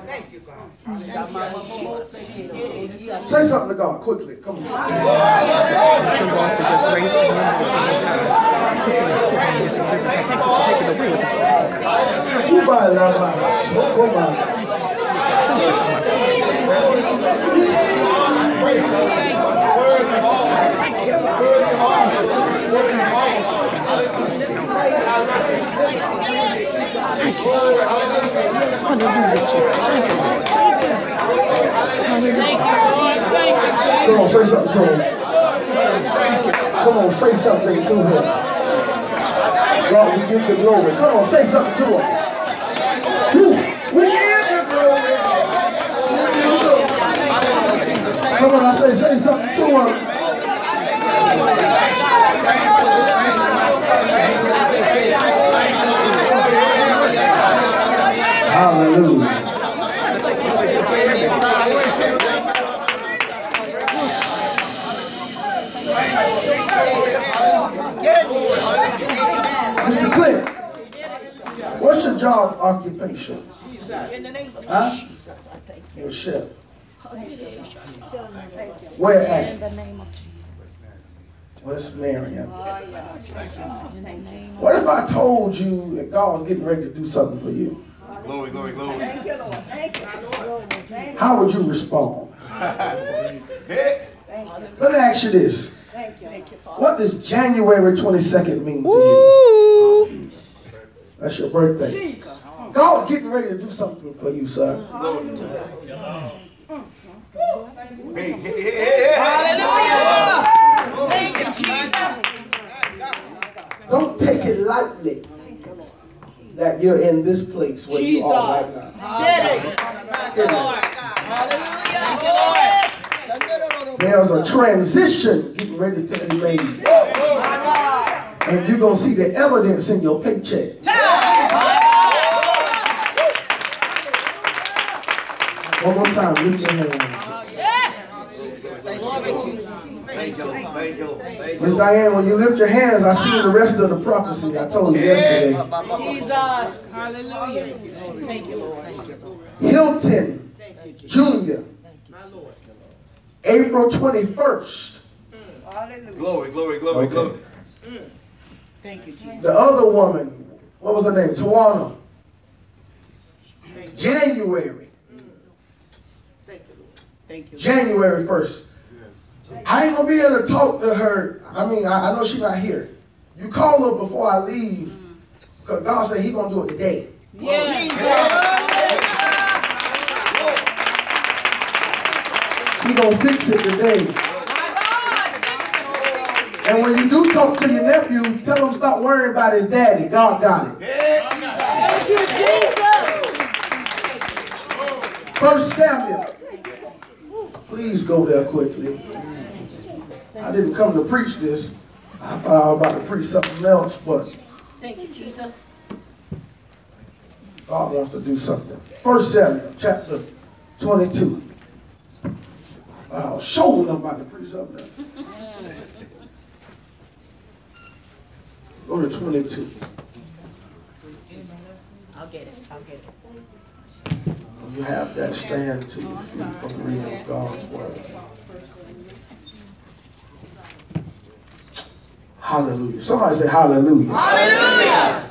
Thank you, God. Say something to God quickly. Come on. Thank you, Lord, for your grace and your mercy, oh God. Thank you for your deliverance. Thank you for taking away the sin, Hallelujah, Jesus. Thank you, Lord. Come on, say something to him. Come on, say something to him. God, we give the glory. Come on, say something to him. We give the glory. Come on, I say something to him. Hallelujah. Mr. Clint, what's your job occupation? Huh? You're a chef. Where at? West Marion. What if I told you that God was getting ready to do something for you? Glory, glory, glory. Thank you, Lord. Thank you. How would you respond? Let me ask you this. What does January 22nd mean to you? That's your birthday. God was getting ready to do something for you, sir. Hallelujah. Thank you, Jesus. Don't take it lightly that you're in this place where you are right now. There's a transition getting ready to be made. And you're going to see the evidence in your paycheck. One more time, lift your hand. Miss Diane, when you lift your hands, I see the rest of the prophecy I told you yesterday. Jesus. Hallelujah. Thank you, Lord. Hilton Jr. April 21st. Glory, glory, glory, glory. Thank you, Jesus. The other woman, what was her name? Tawana. January. Thank you. January 1st. I ain't gonna be able to talk to her. I mean, I know she's not here. You call her before I leave, because God said He's gonna do it today. Yeah. He gonna fix it today. And when you do talk to your nephew, tell him stop worrying about his daddy. God got it. Thank you, Jesus. 1 Samuel. Please go there quickly. I didn't come to preach this. I thought I was about to preach something else, but Thank you, Jesus. God wants to do something. 1 Samuel chapter 22. I was sure I'm about to preach something else. Go to 22. I'll get it. I'll get it. When you have that, stand to your feet from the reading of God's word. Hallelujah. Somebody say hallelujah. Hallelujah.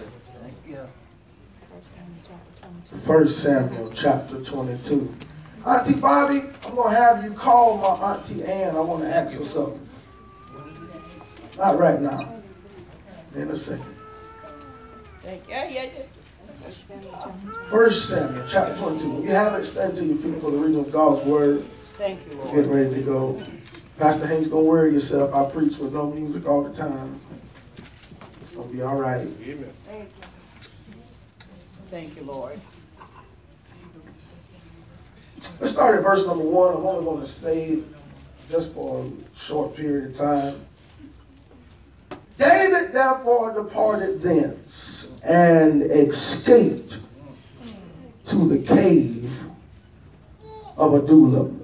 1 Samuel chapter 22. Auntie Bobby, I'm going to have you call my Auntie Ann. I want to ask her something. Not right now. In a second. Yeah. 1 Samuel chapter 22. When you have it, stand to your feet for the reading of God's word. Thank you, Lord. Get ready to go. Pastor Haynes, don't worry yourself. I preach with no music all the time. It's going to be all right. Amen. Thank you, Lord. Let's start at verse number 1. I'm only going to stay just for a short period of time. David therefore departed thence and escaped to the cave of Adullam.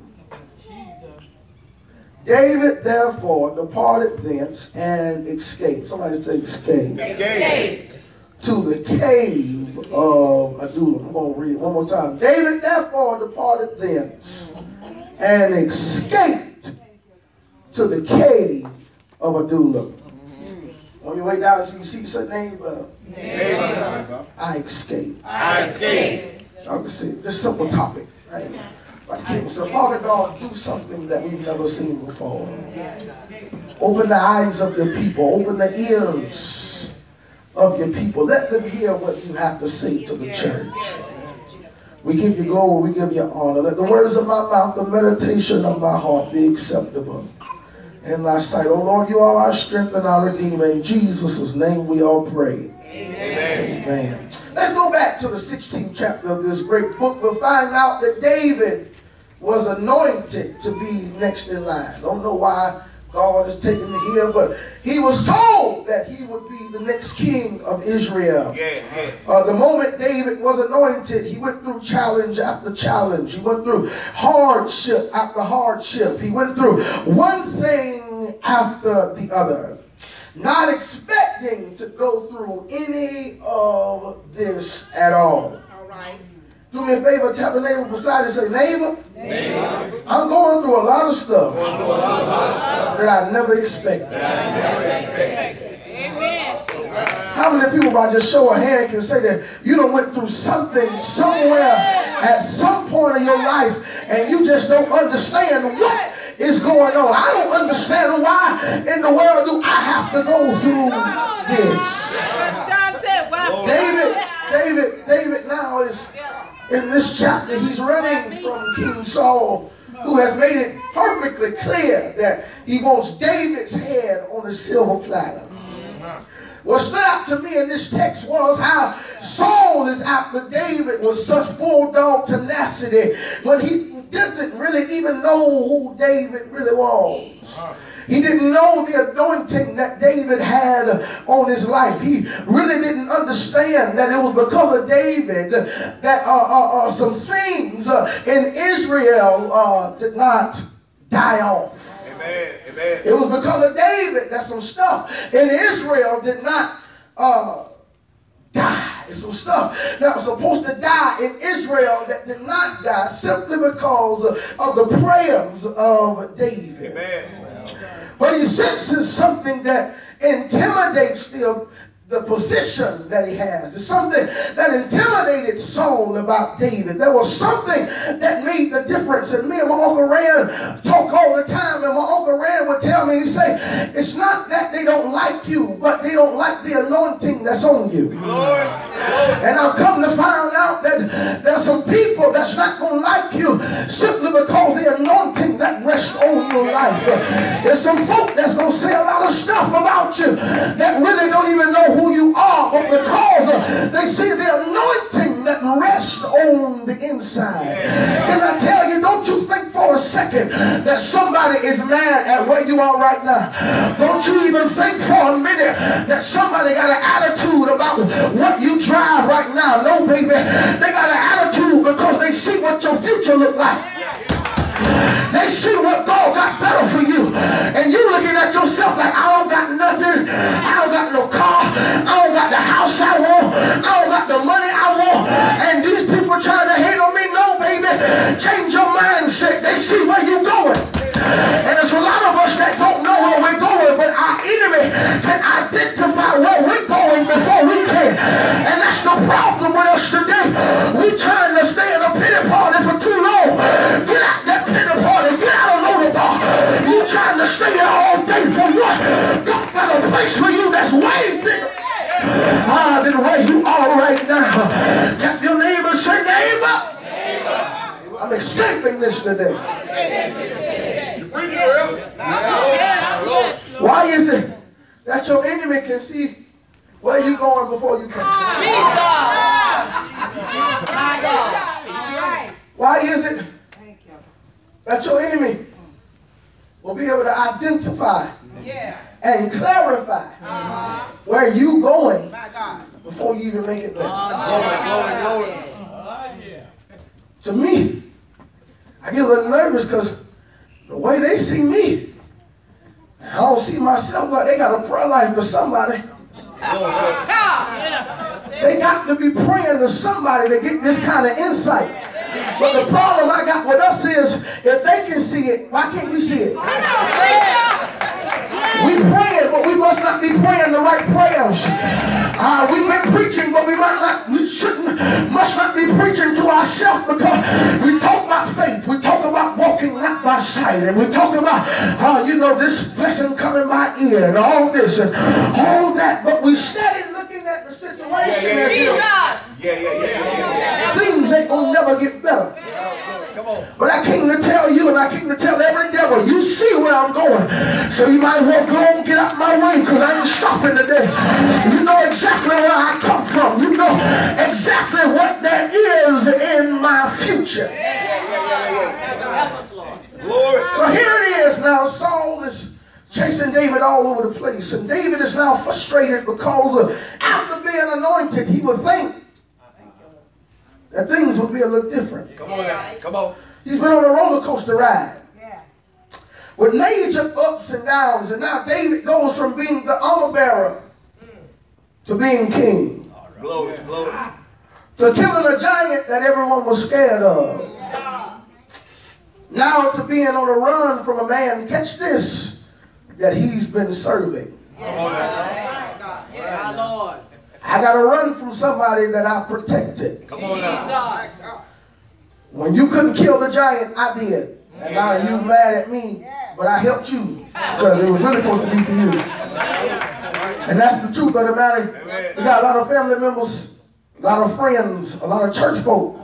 David therefore departed thence and escaped. Somebody say escaped. Escaped. To the cave of Adullam. I'm going to read it one more time. David therefore departed thence and escaped to the cave of Adullam. On your way down, you see some neighbor. I escaped. I escaped. I can see this simple topic. Right? So Father God, do something that we've never seen before. Open the eyes of your people. Open the ears of your people. Let them hear what you have to say to the church. We give you glory. We give you honor. Let the words of my mouth, the meditation of my heart be acceptable in thy sight. Oh Lord, you are our strength and our Redeemer. In Jesus' name we all pray. Amen. Amen. Let's go back to the 16th chapter of this great book. We'll find out that David was anointed to be next in line. Don't know why God is taking me here, but he was told that he would be the next king of Israel. The moment David was anointed, he went through challenge after challenge. He went through hardship after hardship. He went through one thing after the other, not expecting to go through any of this at all. All right. Do me a favor, tell the neighbor beside you, say, neighbor, I'm going through a lot of stuff that I never expected. Amen. How many people by just show of hand can say that you done went through something somewhere at some point of your life and you just don't understand what is going on? I don't understand why in the world do I have to go through this. John said, well, David now is in this chapter. He's running from King Saul, who has made it perfectly clear that he wants David's head on a silver platter. What stood out to me in this text was how Saul is after David with such bulldog tenacity when he doesn't really even know who David really was. He didn't know the anointing that David had on his life. He really didn't understand that it was because of David that some things in Israel did not die off. Amen. Amen. It was because of David that some stuff in Israel did not die. Some stuff that was supposed to die in Israel that did not die simply because of the prayers of David. Amen. But he senses something that intimidates the position that he has. It's something that intimidated Saul about David. There was something that made the difference. And me and my Uncle Rand talk all the time. And my Uncle Rand would tell me, he'd say, it's not that they don't like you, but they don't like the anointing that's on you. Lord. And I've come to find out that there's some people that's not going to like you simply because the anointing that rests on your life. There's some folk that's going to say a lot of stuff about you that really don't even know who you are, but because they see the anointing that rests on the inside. Can I tell you, don't you think for a second that somebody is mad at where you are right now. Don't you even think for a minute that somebody got an attitude about what you drive right now. No, baby. They got an attitude because they see what your future look like. They see what God got better for you. And you looking at yourself like, I don't got nothing. I don't got no car. I don't got the house I want. I don't got the money I want. And these people trying to hate on me. No, baby. Change your mindset. They see where you're going. And there's a lot of us that don't know where we're going, but our enemy can identify where we're going before we can. And that's the problem with us today. We're trying to stay in a pity party for too long. Get out that pity party. Get out of Lola Bar. You trying to stay there all day for what? God got a place for you that's way bigger than where you are right now. Tap your neighbor, say, neighbor, I'm escaping this today. Why is it that your enemy can see where you're going before you can? Why is it that your enemy will be able to identify and clarify where you're going before you even make it there? To me, I get a little nervous because the way they see me, I don't see myself like they got a prayer life for somebody. They got to be praying to somebody to get this kind of insight. But the problem I got with us is, if they can see it, why can't we see it? We praying, but we must not be praying the right prayers. We've been preaching, but must not be preaching to ourselves, because we talk about faith, we talk about walking not by sight, and we talk about this blessing coming by ear and all this and all that, but we steady looking at the situation as if things ain't gonna never get better. But I came to tell you, and I came to tell every devil, you see where I'm going, so you might as well go and get out my way, because I ain't stopping today. You know exactly where I come from. You know exactly what there is in my future. So here it is now. Saul is chasing David all over the place, and David is now frustrated because after being anointed, he would think that things would be a little different. Come on now. Come on. He's been on a roller coaster ride with major ups and downs, and now David goes from being the armor bearer to being king. Glory, glory. To killing a giant that everyone was scared of. Now to being on a run from a man, catch this, that he's been serving. Come on now. Yeah, Lord. I got to run from somebody that I protected. Come on now. When you couldn't kill the giant, I did. And now you mad at me, but I helped you, because it was really supposed to be for you. And that's the truth of the matter. We got a lot of family members, a lot of friends, a lot of church folk.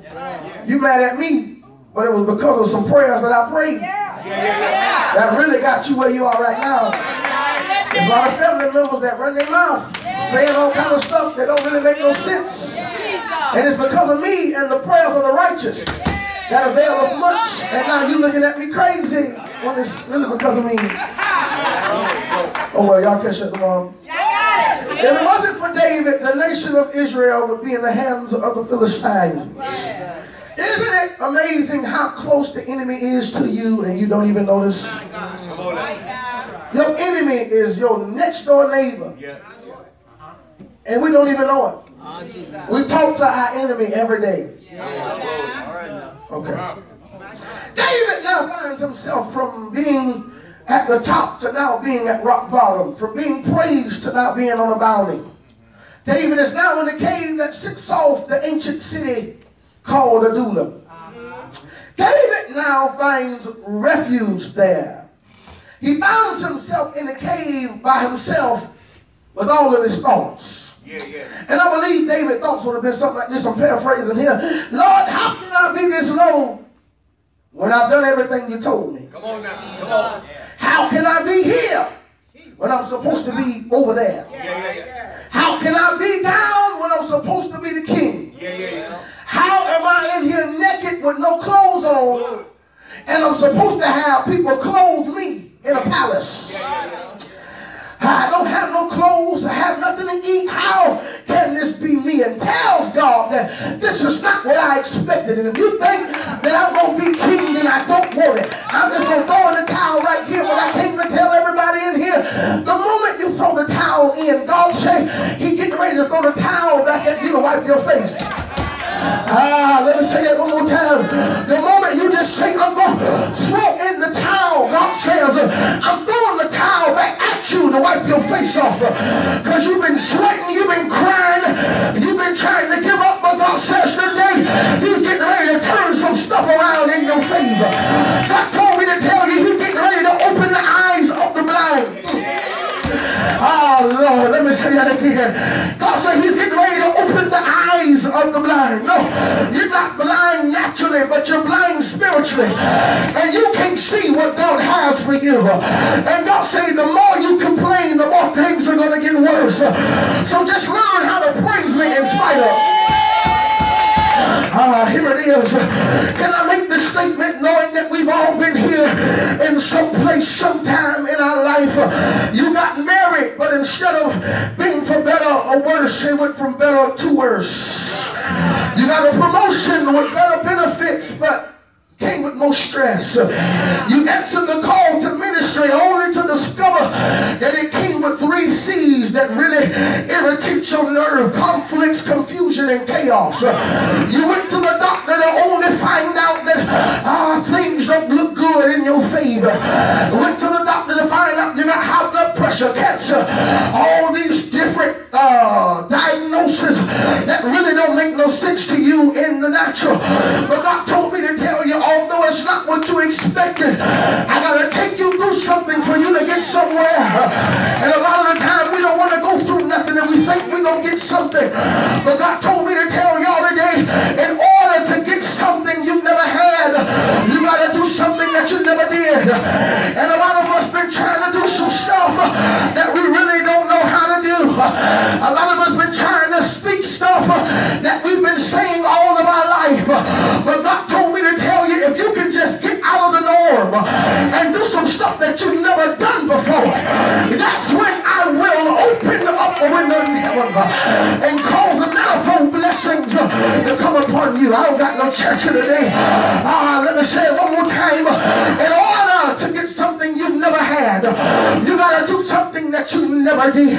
You mad at me, but it was because of some prayers that I prayed that really got you where you are right now. There's a lot of family members that run their mouth saying all kind of stuff that don't really make no sense. And it's because of me and the prayers of the righteous that availeth much. And now you're looking at me crazy when it's really because of me. Oh well, y'all can shut them on. If it wasn't for David, the nation of Israel would be in the hands of the Philistines. Isn't it amazing how close the enemy is to you and you don't even notice? Your enemy is your next door neighbor. And we don't even know it. We talk to our enemy every day. Okay. David now finds himself from being at the top to now being at rock bottom. From being praised to now being on a bounty. David is now in the cave that sits off the ancient city called Adullam. David now finds refuge there. He finds himself in the cave by himself with all of his thoughts. And I believe David's thoughts would have been something like this. I'm paraphrasing here. Lord, how can I be this low when I've done everything you told me? Come on now. Come on. How can I be here when I'm supposed to be over there? How can I be down when I'm supposed to be the king? How am I in here naked with no clothes on and I'm supposed to have people clothe me in a palace? I don't have no clothes, I have nothing to eat. How can this be me? And tells God that this is not what I expected. And if you think that I'm going to be king, then I don't want it. I'm just going to throw in the towel right here. But I came to tell everybody in here, the moment you throw the towel in, God say He getting ready to throw the towel back at you to wipe your face. Let me say that one more time. The moment you just say, I'm going to throw in the towel, God says, I'm throwing the towel back at you to wipe your face off. Because you've been sweating, you've been crying, you've been trying to give up, but God says today, He's getting ready to turn some stuff around in your favor. God told me to tell you, He's getting ready to open the eyes of the blind. Oh Lord, let me say that again. God said He's getting ready to open the eyes of the blind. No, you're not blind naturally, but you're blind spiritually. And you can't see what God has for you. And God said the more you complain, the more things are going to get worse. So just learn how to praise me in spite of. Here it is. Can I make this statement knowing that we've all been here in some place sometime in our life? You got married, but instead of being for better or worse, it went from better to worse. You got a promotion with better benefits, but came with no stress. You answered the call to ministry only to discover that it came with 3 C's that really irritate your nerve: conflicts, confusion, and chaos. You went to the doctor to only find out that things don't look good in your favor. Went to the doctor to find out you got high blood pressure, cancer, all these different diagnoses that really don't make no sense to you in the natural. But God told me to tell you, although it's not what you expected, I gotta take you through something for you to get somewhere. And a lot of the time we don't want to go through nothing and we think we're gonna get something. But God told me to tell y'all today, in order to get something you've never had, you gotta do something that you never did. And a lot of us been trying to do some stuff that we really don't know how to do. A lot of us been trying to speak stuff that we've been saying all of our life. But God told me to tell you, if you can just get out of the norm and do some stuff that you've never done before, that's when I will open up a window in heaven and cause the manifold blessings to come upon you. I don't got no church here today. Let me say it one more time. In order to get something you've never had, you got to do something that you never did.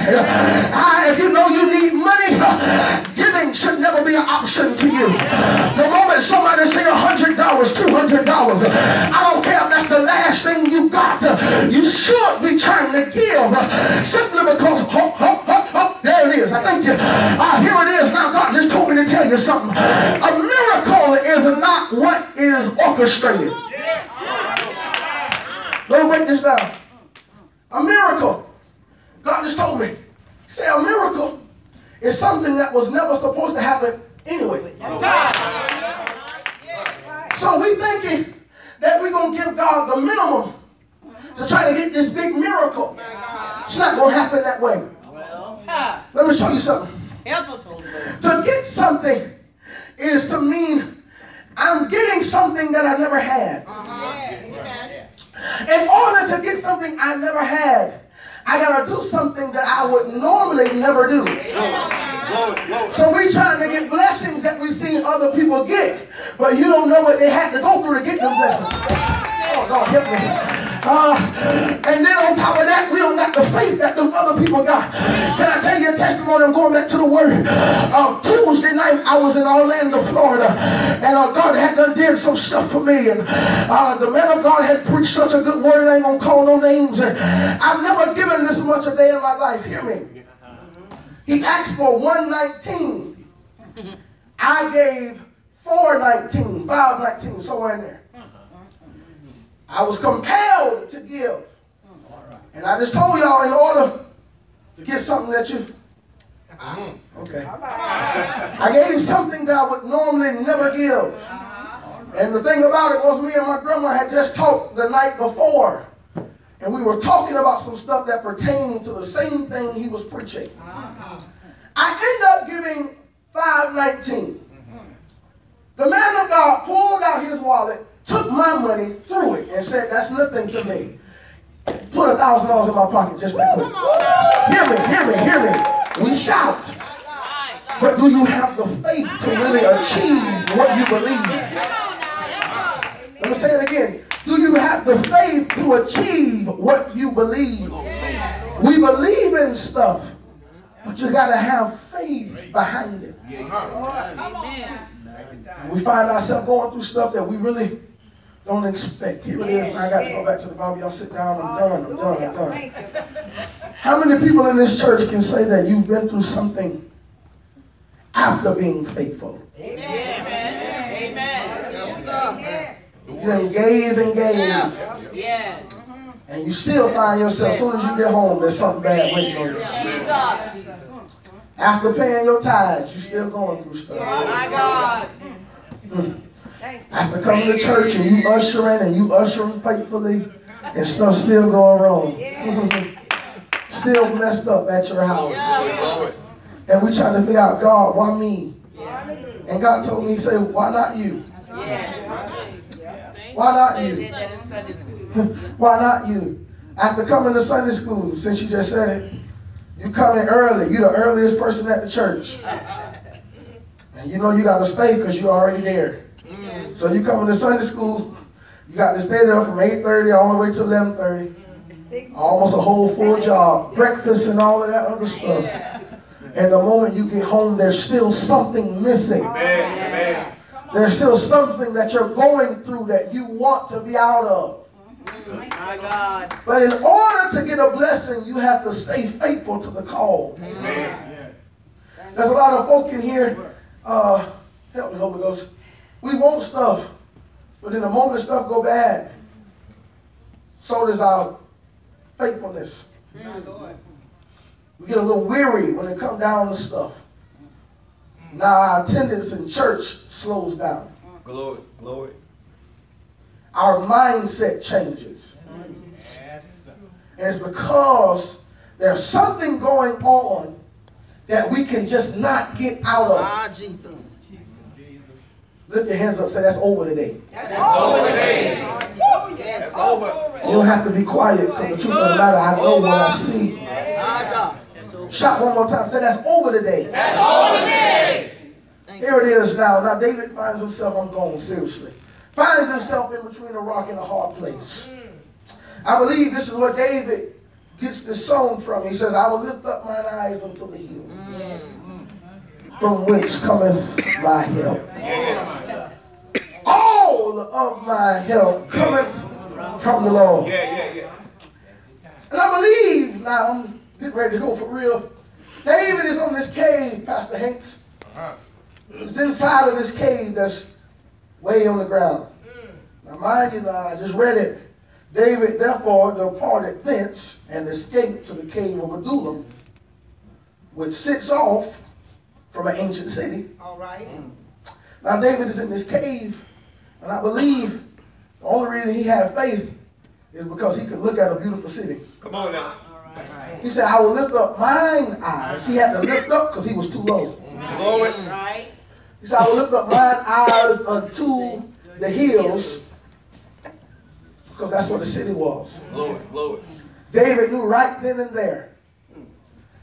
If you know you need money, giving should never be an option to you. The moment somebody say $100, $200, I don't care if that's the last thing you got, you should be trying to give simply because there it is. I thank you. Here it is. Now God just told me to tell you something. A miracle is not what is orchestrated. Let me break this down. A miracle, God just told me, say a miracle is something that was never supposed to happen anyway. So we thinking that we're going to give God the minimum to try to get this big miracle. It's not going to happen that way. Let me show you something. To get something is to mean I'm getting something that I never had. In order to get something I never had, I got to do something that I would normally never do. So we trying to get blessings that we've seen other people get, but you don't know what they had to go through to get them blessings. Oh, God, help me. And then on top of that, we don't got the faith that them other people got. Can I tell you a testimony? I'm going back to the word. Tuesday night, I was in Orlando, Florida, and God had done did some stuff for me. And the man of God had preached such a good word, I ain't going to call no names. And I've never given this much a day in my life. Hear me. He asked for 119. I gave 419, 519, somewhere in there. I was compelled to give. And I just told y'all, in order to get something that you... Okay. I gave something that I would normally never give. And the thing about it was, me and my grandma had just talked the night before. And we were talking about some stuff that pertained to the same thing he was preaching. I ended up giving 519. The man of God pulled out his wallet, took my money, threw it, and said, that's nothing to me. Put $1,000 in my pocket just that quick. Hear me, hear me, hear me. We shout. But do you have the faith to really achieve what you believe? Let me say it again. Do you have the faith to achieve what you believe? We believe in stuff, but you got to have faith behind it. And we find ourselves going through stuff that we really don't expect. Here it is, and I got to go back to the Bible. Y'all sit down. I'm done. How many people in this church can say that you've been through something after being faithful? Amen. Yes, sir. You done gave and gave. Yes. And you still find yourself, as soon as you get home, there's something bad waiting on you. After paying your tithes, you're still going through stuff. My God. After coming to church and you ushering faithfully, and stuff still going wrong. Still messed up at your house. And we trying to figure out, God, why me? And God told me, he said, why not you? Why not you? Why not you? After coming to Sunday school, since you just said it, you come in early. You're the earliest person at the church. And you know you got to stay because you're already there. So you come to Sunday school, you got to stay there from 8:30 all the way to 11:30. Almost a whole full job, breakfast and all of that other stuff. And the moment you get home, there's still something missing. Amen. There's still something that you're going through that you want to be out of. My God. But in order to get a blessing, you have to stay faithful to the call. Amen. There's a lot of folk in here, help me, Holy Ghost. We want stuff, but in the moment stuff go bad, so does our faithfulness. We get a little weary when it comes down to stuff. Now our attendance in church slows down. Glory, glory. Our mindset changes. And it's because there's something going on that we can just not get out of. Ah, Jesus. Lift your hands up, say that's over today. That's over today. Yes, That's over. You don't have to be quiet because the truth of the matter, I know what I see. My God. That's over. Shout one more time, say that's over today. That's over today. Here it is now. Now David finds himself, I'm going seriously, finds himself in between a rock and a hard place. I believe this is what David gets this song from. He says, I will lift up mine eyes unto the hills, from whence cometh my help. All of my help cometh from the Lord. Yeah. And I believe, now I'm getting ready to go for real, David is on this cave, Pastor Hanks. It's inside of this cave that's way on the ground. Now mind you, I just read it. David therefore departed thence and escaped to the cave of Adullam, which sits off from an ancient city. All right. Now David is in this cave, and I believe the only reason he had faith is because he could look at a beautiful city. Come on now. He said, I will lift up mine eyes. He had to lift up because he was too low. Glory. Right. He said, I will lift up mine eyes unto the hills, because that's what the city was. Glory. David knew right then and there,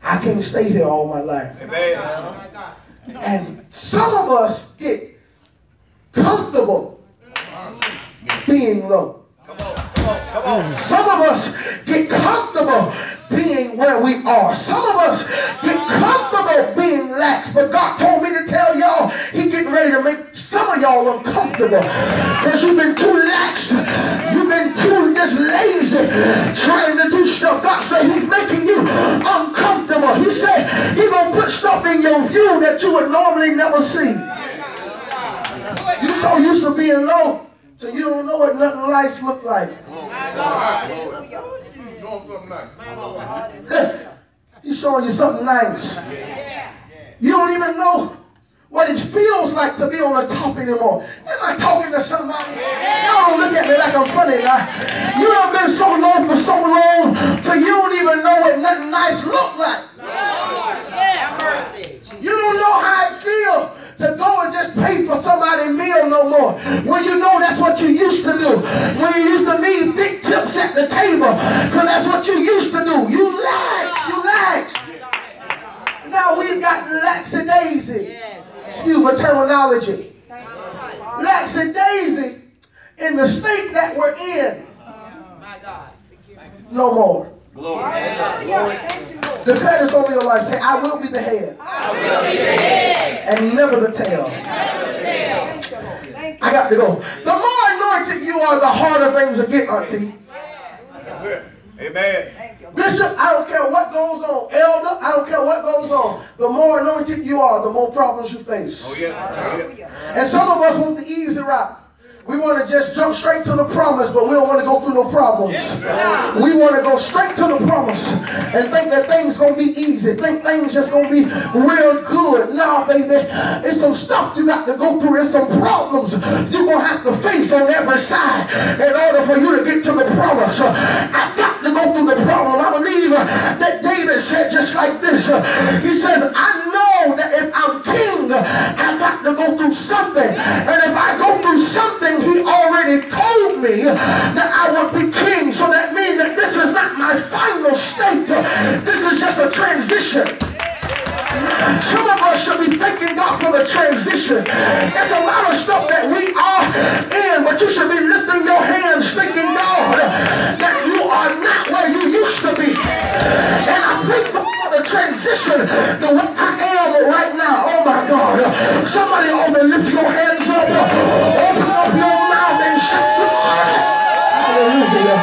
I can't stay here all my life. Amen. And some of us get comfortable being low. Come on. Some of us get comfortable being where we are. Some of us get comfortable being lax. But God told me to tell y'all, He getting ready to make some of y'all uncomfortable. Because you've been too lax. You've been too just lazy trying to do stuff. God said He's making you uncomfortable. He said He's going to put stuff in your view that you would normally never see. You so used to being low, so you don't know what nothing nice look like. He's showing you something nice. You don't even know what it feels like to be on the top anymore. Am I talking to somebody? Y'all don't look at me like I'm funny now. You have been so low for so long, so you don't even know what nothing nice look like. You don't know how it feels to go and just pay for somebody's meal no more. When you know that's what you used to do. When you used to leave big tips at the table. Because that's what you used to do. You lax. Now we've got lackadaisy. Excuse my terminology. Lackadaisy in the state that we're in. No more. Glory. Declare this over your life. Say, I will be the head. I will be the head. And never the tail. I got to go. The more anointed you are, the harder things will get, Auntie. Amen. Bishop, I don't care what goes on. Elder, I don't care what goes on. The more anointed you are, the more problems you face. Oh, yeah. And some of us want the easy route. We want to just jump straight to the promise, but we don't want to go through no problems. We want to go straight to the promise and think that things going to be easy. Think things just going to be real good. Now, baby, it's some stuff you got to go through. It's some problems you're going to have to face on every side in order for you to get to the promise. I've got to go through the problem. I believe that David said just like this. He says, I know that if I'm king, I've got to go through something. And if I go through something, He already told me that I would be king. So that means that this is not my final state. This is just a transition. Some of us should be thanking God for the transition. There's a lot of stuff that we are Somebody ought to lift your hands up, open up your mouth and shout. Hallelujah.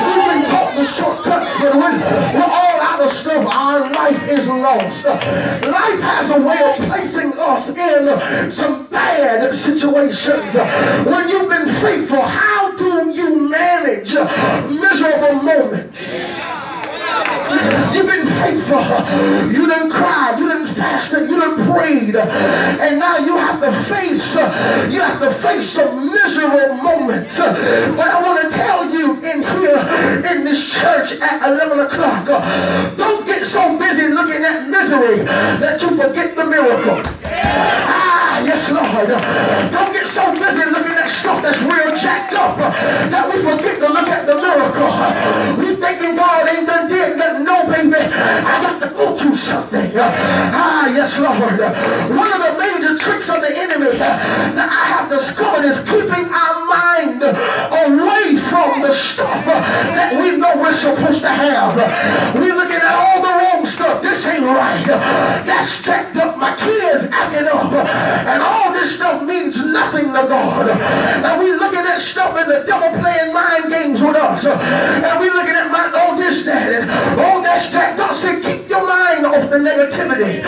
We've been taught the shortcuts, but when we're all out of stuff, our life is lost. Life has a way of placing us in some bad situations. When you've been faithful, how do you manage miserable moments? You've been faithful. You done cried. You done fasted. You done prayed. And now you have to face some miserable moments. But I want to tell you in here in this church at 11 o'clock, don't get so busy looking at misery that you forget the miracle. Yes, Lord. Don't get so busy looking at stuff that's real jacked up that we forget to look at the miracle. We thinking God ain't done did nothing. No, baby. I got to go through something. Yes, Lord. One of the major tricks of the enemy that I have discovered is keeping our mind away from the stuff that we know we're supposed to have. We're looking at all the wrong stuff. This ain't right. That's jacked up. My kids acting up. And all this stuff means nothing to God. And we looking at stuff and the devil playing mind games with us. And we looking at this, that, and that's that. God said, keep your mind off the negativity.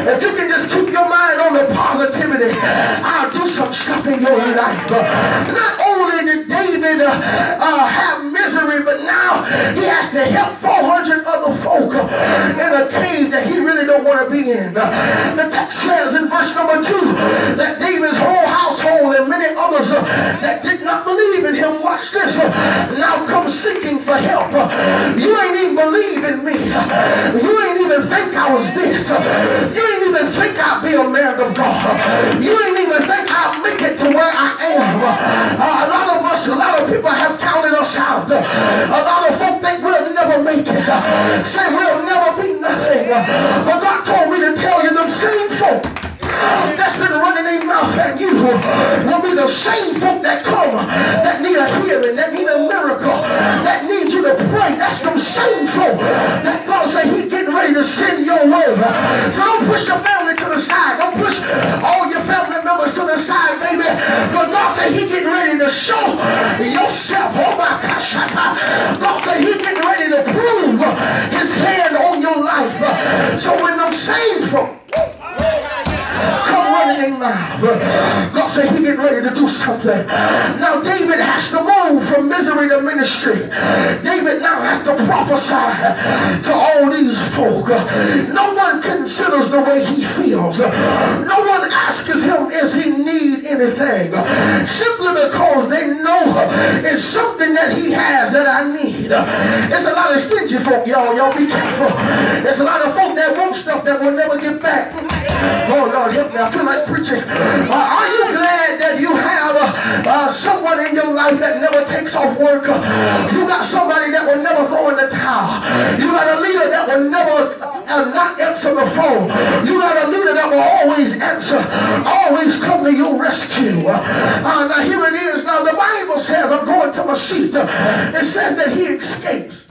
If you can just keep your mind on the positivity, I'll do some stuff in your life. Not only did David have misery, but now he has to help 400 other folk in a cave that he really don't want to be in. The text says in verse number 2 that David's whole household and many others that did not believe in him, watch this, now come seeking for help. You ain't even believe in me. You ain't even think I was this. You ain't even think I'd be a man of God. You ain't even think I'll make it to where I am. A lot of people have counted us out. A lot of folk think we'll never make it. Say we'll never be nothing. But God told me to tell you them same folk that's been running their mouth at you will be the same folk that come, that need a healing, that need a miracle, that need you to pray. That's them same folk that God say He's getting ready to send your way. So don't push your family to the side. Don't push all your family members to the side, baby. Because God say He's getting ready to show yourself. Oh my gosh. God say He's getting ready to prove His hand on your life. So when them same folk come running their mouth, God said He getting ready to do something. Now David has to move from misery to ministry. David now has to prophesy to all these folk. No one considers the way he feels. No one asks him, is he need anything? Simply because they know it's something that he has that I need. It's a lot of stingy folk, y'all. Y'all be careful. There's a lot of folk that want stuff that will never get back. Oh Lord, help me. I feel like preaching. Are you glad that you have someone in your life that never takes off work? You got somebody that will never throw in the towel. You got a leader that will never not answer the phone. You got a leader that will always answer, always come to your rescue. Now here it is. Now the Bible says, I'm going to my sheet. It says that he escapes.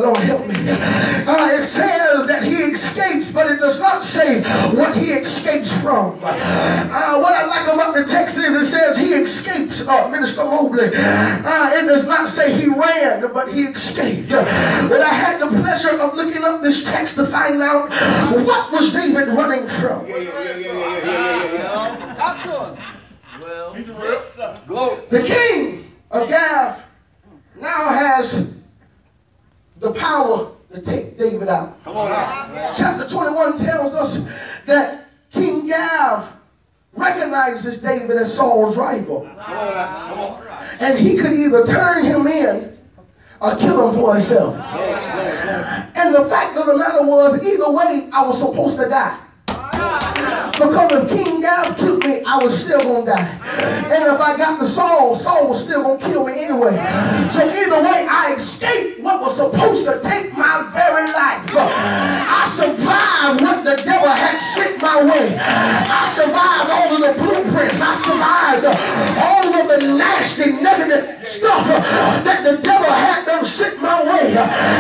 Lord help me. It says that he escapes, but it does not say what he escapes from. What I like about the text is it says he escapes, Minister Mobley. It does not say he ran, but he escaped. But I had the pleasure of looking up this text to find out what was David running from. The king of Gath now has the power to take David out. Come on now. Chapter 21 tells us that King Gath recognizes David as Saul's rival. Come on now. Come on. And he could either turn him in or kill him for himself. And the fact of the matter was, either way, I was supposed to die. Because if King Gath killed me, I was still going to die. And if I got to Saul, Saul was still going to kill me anyway. So either way, I escaped what was supposed to take my very life. I survived what the devil had sent my way. I survived all of the blueprints. I survived all of the nasty, negative stuff that the devil had them sent my way.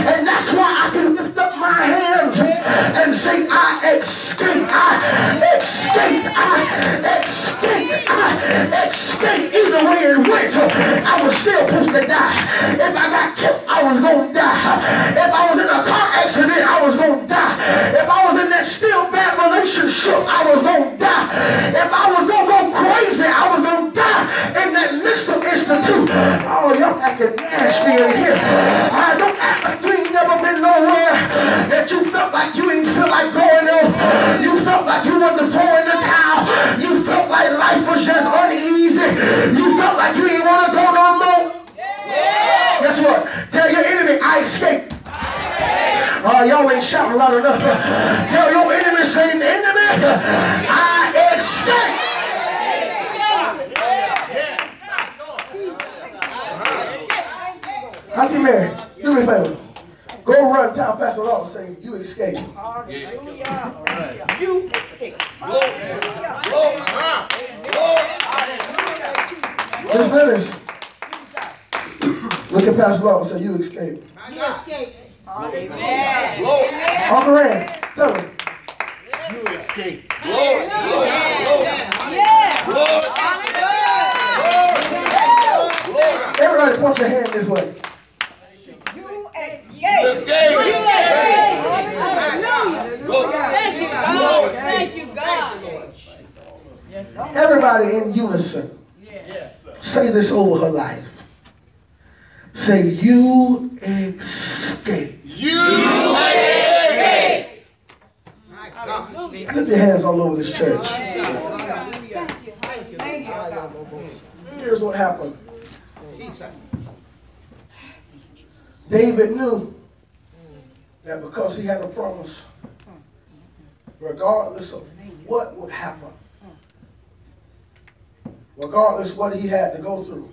And that's why I can lift up my hands and say, I escaped. I escaped. I escaped. I escaped. Either way it went, I was still supposed to die. If I got killed, I was going to die. If I was in a car accident, I was going to die. If I was in that still bad relationship, I was going to die. If I was going to go crazy, I was going to die in that mental institute. Oh, y'all acting nasty in here. I don't act like you ain't never been nowhere that you felt like you ain't feel like going on. You felt like you wanted to throw in the towel. You felt like life was just uneasy. You felt like you ain't want to go no more. Guess what? Tell your enemy, I escaped. Y'all ain't shouting loud enough. Tell your enemy, say, enemy, I escaped. Auntie Mary, do me a favor. Go run, tell Pastor Law and say, you escaped. You escaped. Miss Dennis, look at Pastor Law and say, you escaped. You escaped. Uncle Rand, tell him. You escaped. Everybody point your hand this way. You escaped. Thank you, God. Everybody in unison. Say this over her life. Say, you escaped. You escaped. Lift your hands all over this church. Here's what happened. David knew that because he had a promise, regardless of what would happen, regardless what he had to go through,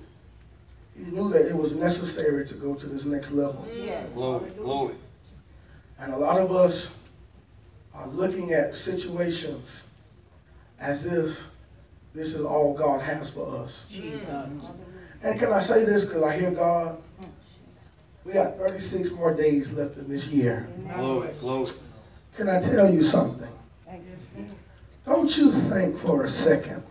he knew that it was necessary to go to this next level. Glory, glory. And a lot of us are looking at situations as if this is all God has for us. And can I say this because I hear God? We got 36 more days left in this year. Glory, glory. Can I tell you something? Don't you think for a second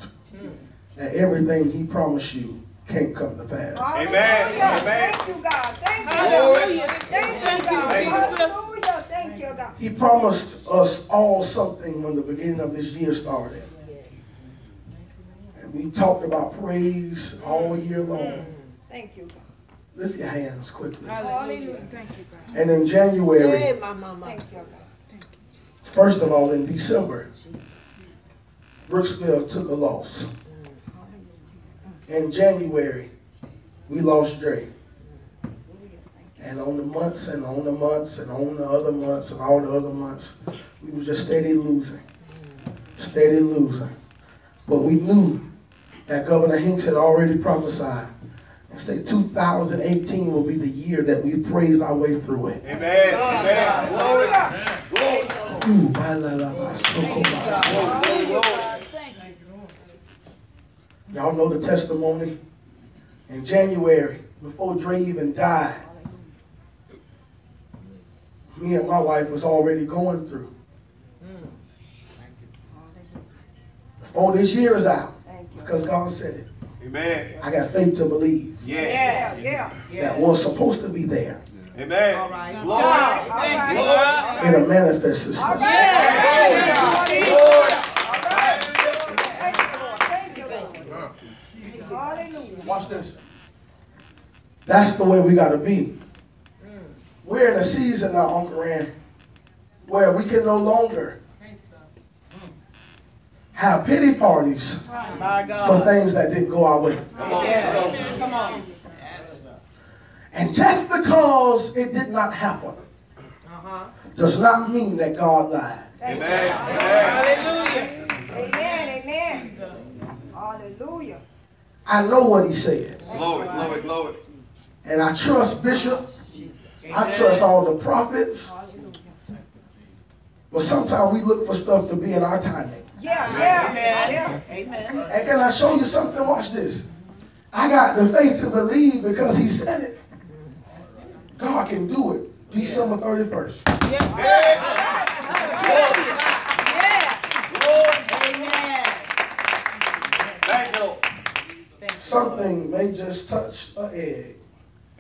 that everything he promised you can't come to pass. Amen. Amen. Thank you, God. Thank you. Glory. Thank you, God. Hallelujah. Thank you, God. He promised us all something when the beginning of this year started. And we talked about praise all year long. Thank you, God. Lift your hands quickly. Hallelujah. Thank you, God. And in January, Thank you, God. first of all, in December, Brooksville took a loss. In January, we lost Dre. And on the months and on the months and on the other months and all the other months, we were just steady losing. Steady losing. But we knew that Governor Hinks had already prophesied and said 2018 will be the year that we praise our way through it. Amen. Amen. Glory. Y'all know the testimony. In January, before Dre even died, me and my wife was already going through. Before this year is out, because God said it. Amen. I got faith to believe Yeah. that what's supposed to be there, Amen. Glory. Glory. it'll manifest itself. Watch this. That's the way we got to be. We're in a season now, Uncle Rand, where we can no longer have pity parties for things that didn't go our way. Come on. And just because it did not happen does not mean that God lied. Amen. Hallelujah. Amen. Hallelujah. I know what he said. Glory, glory, glory. And I trust Bishop. I trust all the prophets. But sometimes we look for stuff to be in our timing. Yeah. And can I show you something? Watch this. I got the faith to believe because he said it. God can do it. December 31st. Yes, sir. something may just touch an egg.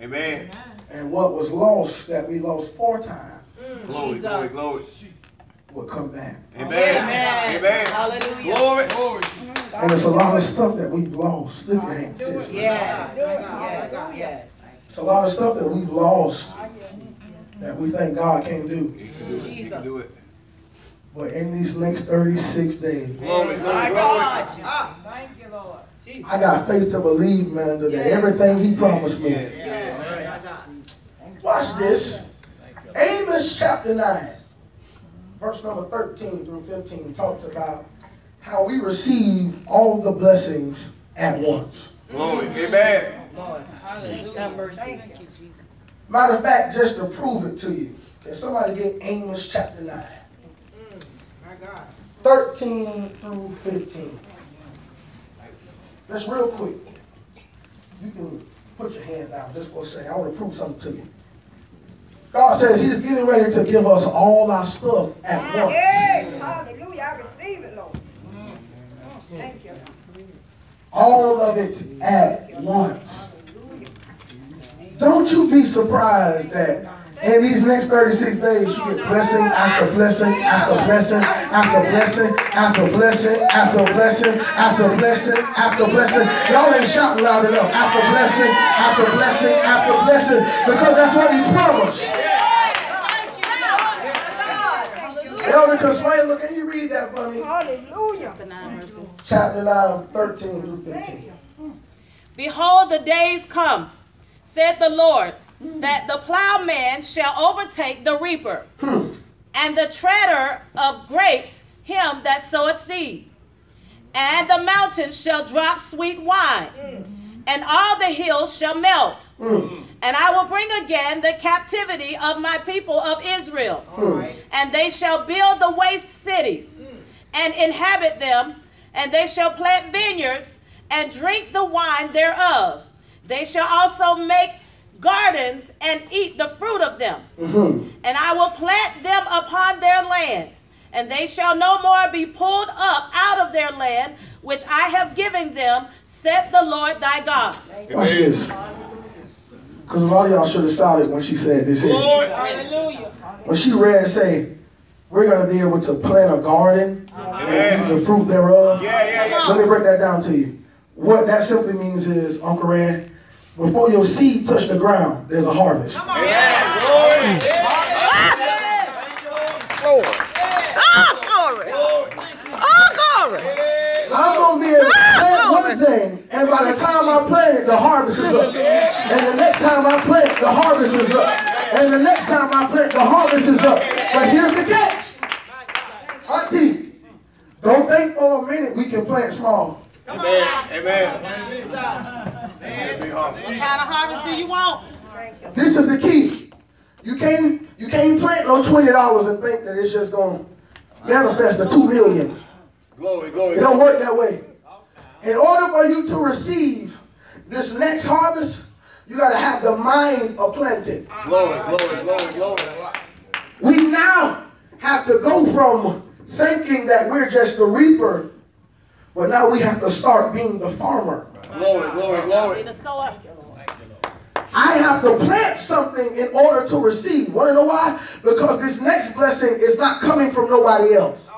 Amen. And what was lost, that we lost 4 times, Glory, glory, glory. will come back. Amen. Amen. Hallelujah. Glory. Glory. And it's a lot of stuff that we've lost. Lift your hands. Seriously. Yes. Yes. It's a lot of stuff that we've lost that we think God can't do. He can do it. He can do it. But in these next 36 days, Glory, glory, glory. Thank you, Lord. I got faith to believe, man, that everything he promised me. Watch this. Amos chapter 9, verse number 13 through 15 talks about how we receive all the blessings at once. Glory. Amen. Lord. Hallelujah. Thank you, Jesus. Matter of fact, just to prove it to you, can somebody get Amos chapter 9? 13 through 15. That's real quick. You can put your hands down just for a second. I want to prove something to you. God says he's getting ready to give us all our stuff at once. Hey, hallelujah. I receive it, Lord. Thank you. All of it at once. Don't you be surprised that in these next 36 days you get blessing after blessing after blessing after blessing after blessing after blessing after blessing after blessing. Y'all ain't shouting loud enough. After blessing after blessing after blessing, because that's what he promised. Elder Consuelo, can you read that for me? Hallelujah. Chapter 9, 13 through 15. Behold, the days come, said the Lord, that the plowman shall overtake the reaper, and the treader of grapes him that soweth seed. And the mountains shall drop sweet wine, and all the hills shall melt. And I will bring again the captivity of my people of Israel, and they shall build the waste cities, and inhabit them, and they shall plant vineyards, and drink the wine thereof. They shall also make gardens and eat the fruit of them. And I will plant them upon their land, and they shall no more be pulled up out of their land, which I have given them, said the Lord thy God. Watch this. Because a lot of y'all should have shouted when she said this here. Hallelujah. When she read, say, we're going to be able to plant a garden and eat the fruit thereof. Let me break that down to you. What that simply means is, Uncle Rand, before your seed touch the ground, there's a harvest. Amen. Glory. Glory. Oh, glory. Oh, glory. I'm going to be able to plant one thing, and by the time I plant it, the harvest is up. And the next time I plant, the harvest is up. And the next time I plant, the harvest is up. But here's the catch. Auntie, don't think for a minute we can plant small. Amen. Amen. What kind of harvest do you want? This is the key. You can't plant no $20 and think that it's just going to manifest to $2 million. Glory, glory. It don't work that way. In order for you to receive this next harvest, you got to have the mind of planting. Glory, glory, glory, glory. We now have to go from thinking that we're just the reaper, but now we have to start being the farmer. Glory, glory, glory. The sower. I have to plant something in order to receive. Want to know why? Because this next blessing is not coming from nobody else.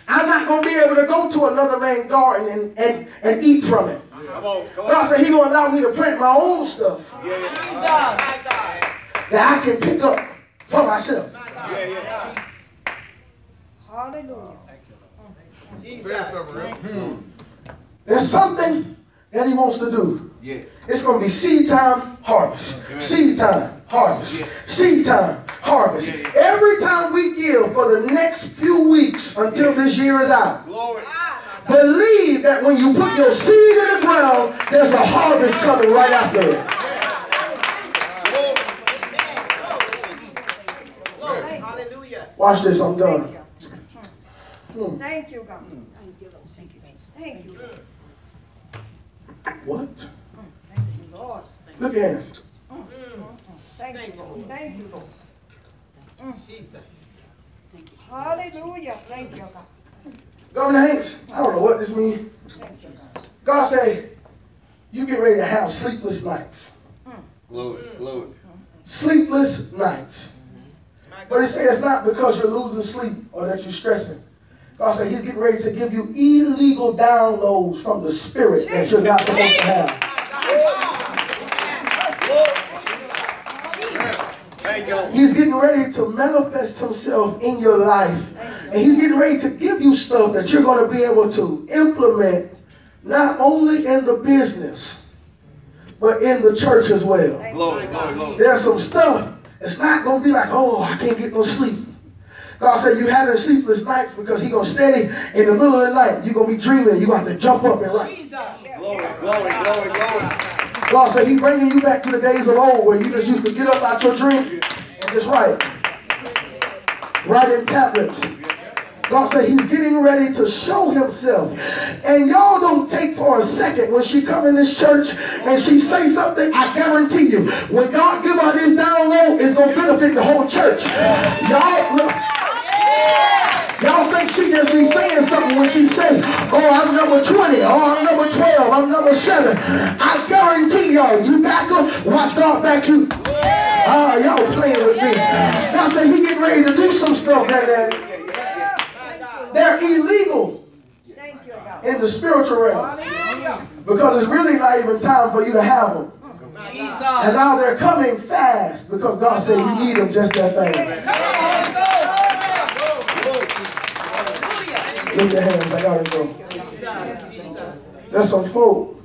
I'm not going to be able to go to another man's garden and eat from it. Come on, come on. God said he's going to allow me to plant my own stuff that I can pick up for myself. Hallelujah. There's something that he wants to do. It's going to be seed time, harvest. Seed time, harvest. Seed time, harvest. Every time we give for the next few weeks until this year is out, believe that when you put your seed in the ground, there's a harvest coming right after it. Watch this, I'm done. Thank you, God. Thank you. What? Lord. Look at him. Thank you, Lord. Thank you, Lord. Jesus. Hallelujah. Thank you, God. Governor Hanks, I don't know what this means. Thank you, God. God say, you get ready to have sleepless nights. Glory, glory. Sleepless nights. But he said it's not because you're losing sleep or that you're stressing. God said he's getting ready to give you illegal downloads from the spirit that you're not supposed to have. He's getting ready to manifest himself in your life. And he's getting ready to give you stuff that you're going to be able to implement not only in the business, but in the church as well. Glory, glory, glory. There's some stuff. It's not going to be like, oh, I can't get no sleep. God said you having sleepless nights because he's going to steady in the middle of the night. You're going to be dreaming. You're going to have to jump up and write. Glory, glory, glory, glory. God said he's bringing you back to the days of old where you just used to get up out your dream and just write. Write in tablets. God said he's getting ready to show himself. And y'all don't take for a second when she come in this church and she say something, I guarantee you, when God give her this download, it's going to benefit the whole church. Y'all think she just be saying something when she say, oh, I'm number 20, oh, I'm number 12, I'm number 7. I guarantee y'all, you back up, watch God back you. Y'all playing with me. God said he getting ready to do some stuff, man. They're illegal in the spiritual realm because it's really not even time for you to have them. And now they're coming fast because God said you need them just that fast. Lift your hands. I gotta go. There's some folk.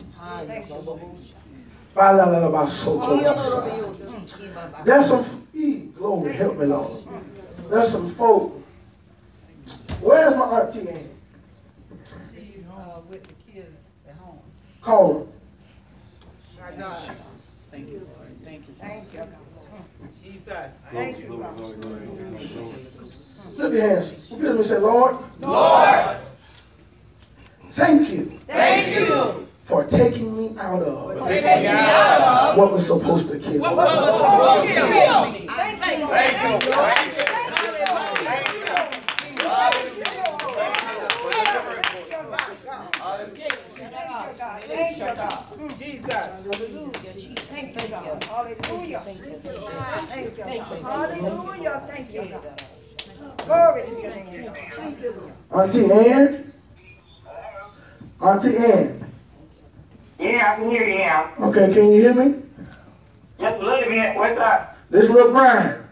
There's some. Glory, help me, Lord. There's some folk. Where's my auntie Ann? She's with the kids at home. Call her. Thank you, Lord. Thank you. Thank you. Jesus. Thank you, Glory, God. glory, glory, glory, glory. Lift your hands. Repeat me. Say, Lord. Lord. Thank you. Thank you. For taking me out of Taking me out of what was supposed to kill me. what was supposed to kill me. Thank you. Thank you. Thank you, God. Jesus. Thank you, God. Hallelujah. Thank you. Hallelujah. Thank you, God. Glory to your name. Auntie Ann? Auntie Ann? Yeah, I can hear you now. Okay, can you hear me? Just a little bit. What's up? This little Bryan.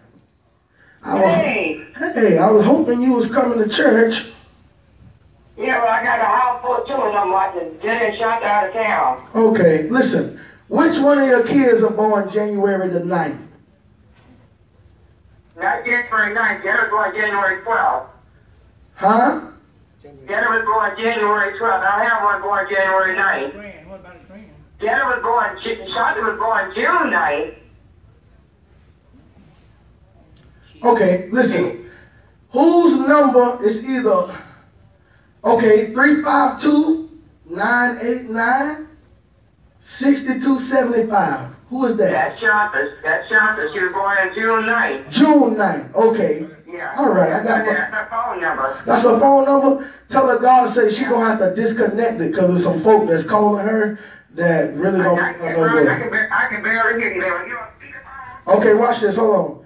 Hey. Hey, I was hoping you was coming to church. Yeah, well, I got a house full of 2 of them watching getting shot out of town. Okay, listen. Which one of your kids are born January the 9th? Not January 9th. Jennifer's born January 12th. Huh? Jennifer's born January 12th. I have one born January 9th. What about a friend? Jennifer was born, Shanta was born June 9th. Okay, listen. Whose number is either, 352-989-6275. Who is that? That's Shanta. That's Shanta. She was born on June 9th. June 9th. Okay. Yeah. All right, I got That's her phone number. That's her phone number. Tell her God says she's going to have to disconnect it because there's some folk that's calling her that really don't know good. I can barely hear you there. Okay, watch this. Hold on.